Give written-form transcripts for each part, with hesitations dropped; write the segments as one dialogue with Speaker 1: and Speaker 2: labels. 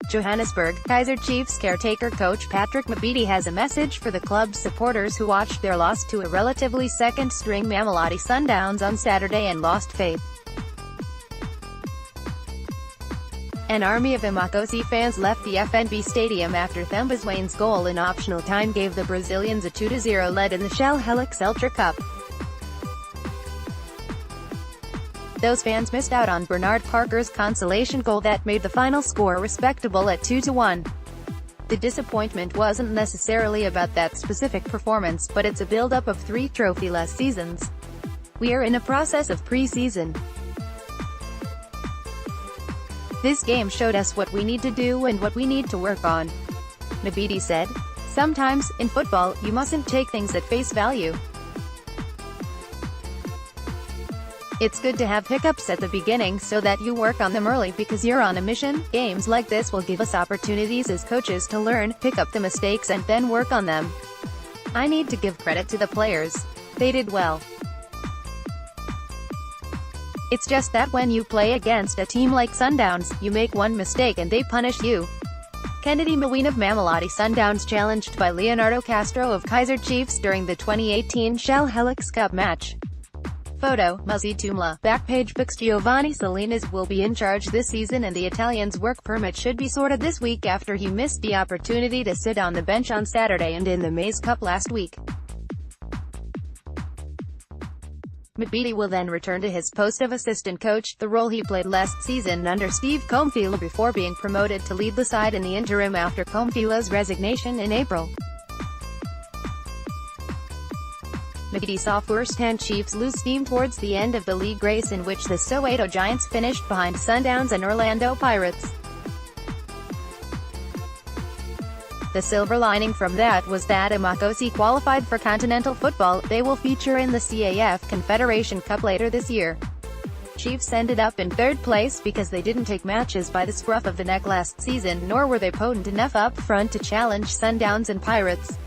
Speaker 1: Johannesburg, Kaizer Chiefs caretaker coach Patrick Mabedi has a message for the club's supporters who watched their loss to a relatively second-string Mamelodi Sundowns on Saturday and lost faith. An army of Amakhosi fans left the FNB Stadium after Themba Zwane's goal in optional time gave the Brazilians a 2-0 lead in the Shell Helix Ultra Cup. Those fans missed out on Bernard Parker's consolation goal that made the final score respectable at 2-1. The disappointment wasn't necessarily about that specific performance, but it's a build-up of 3 trophy-less seasons. We are in a process of pre-season. This game showed us what we need to do and what we need to work on, Mabedi said. Sometimes, in football, you mustn't take things at face value. It's good to have hiccups at the beginning so that you work on them early because you're on a mission. Games like this will give us opportunities as coaches to learn, pick up the mistakes and then work on them. I need to give credit to the players. They did well. It's just that when you play against a team like Sundowns, you make one mistake and they punish you. Kennedy Mawine of Mamelodi Sundowns challenged by Leonardo Castro of Kaizer Chiefs during the 2018 Shell Helix Cup match. Photo, Muzzy Tumla. Backpage pics. Giovanni Salinas will be in charge this season and the Italian's work permit should be sorted this week after he missed the opportunity to sit on the bench on Saturday and in the Maize Cup last week. Mabedi will then return to his post of assistant coach, the role he played last season under Steve Comfila before being promoted to lead the side in the interim after Comfila's resignation in April. Mabedi saw first-hand Chiefs lose steam towards the end of the league race in which the Soweto Giants finished behind Sundowns and Orlando Pirates. The silver lining from that was that Amakhosi qualified for continental football. They will feature in the CAF Confederation Cup later this year. Chiefs ended up in third place because they didn't take matches by the scruff of the neck last season, nor were they potent enough up front to challenge Sundowns and Pirates.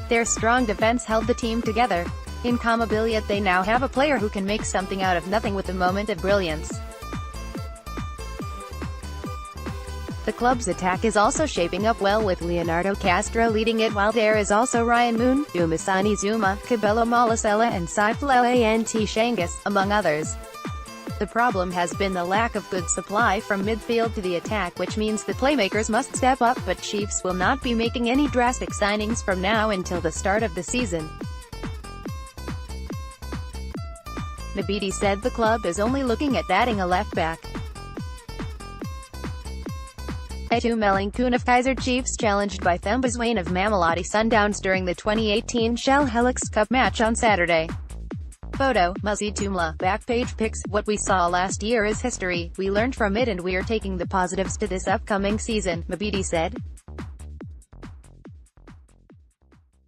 Speaker 1: Their strong defense held the team together. In Kamabilia they now have a player who can make something out of nothing with a moment of brilliance. The club's attack is also shaping up well with Leonardo Castro leading it while there is also Ryan Moon, Dumisani Zuma, Kabelo Malasela and Saifullah Ant Shangus, among others. The problem has been the lack of good supply from midfield to the attack, which means the playmakers must step up, but Chiefs will not be making any drastic signings from now until the start of the season. Mabedi said the club is only looking at adding a left-back. Etu Melinkun of Kaizer Chiefs challenged by Themba Zwane of Mamelodi Sundowns during the 2018 Shell Helix Cup match on Saturday. Photo, Muzzy Tumla. Backpage pics. What we saw last year is history. We learned from it and we are taking the positives to this upcoming season, Mabedi said.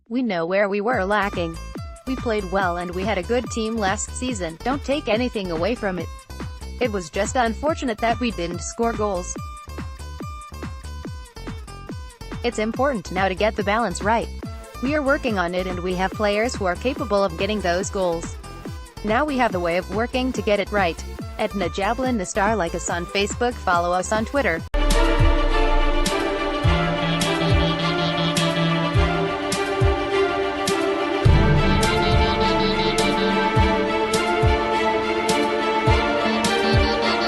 Speaker 1: We know where we were lacking. We played well and we had a good team last season. Don't take anything away from it. It was just unfortunate that we didn't score goals. It's important now to get the balance right. We are working on it and we have players who are capable of getting those goals. Now we have the way of working to get it right. Edna Jablin the Star. Like us on Facebook, follow us on Twitter.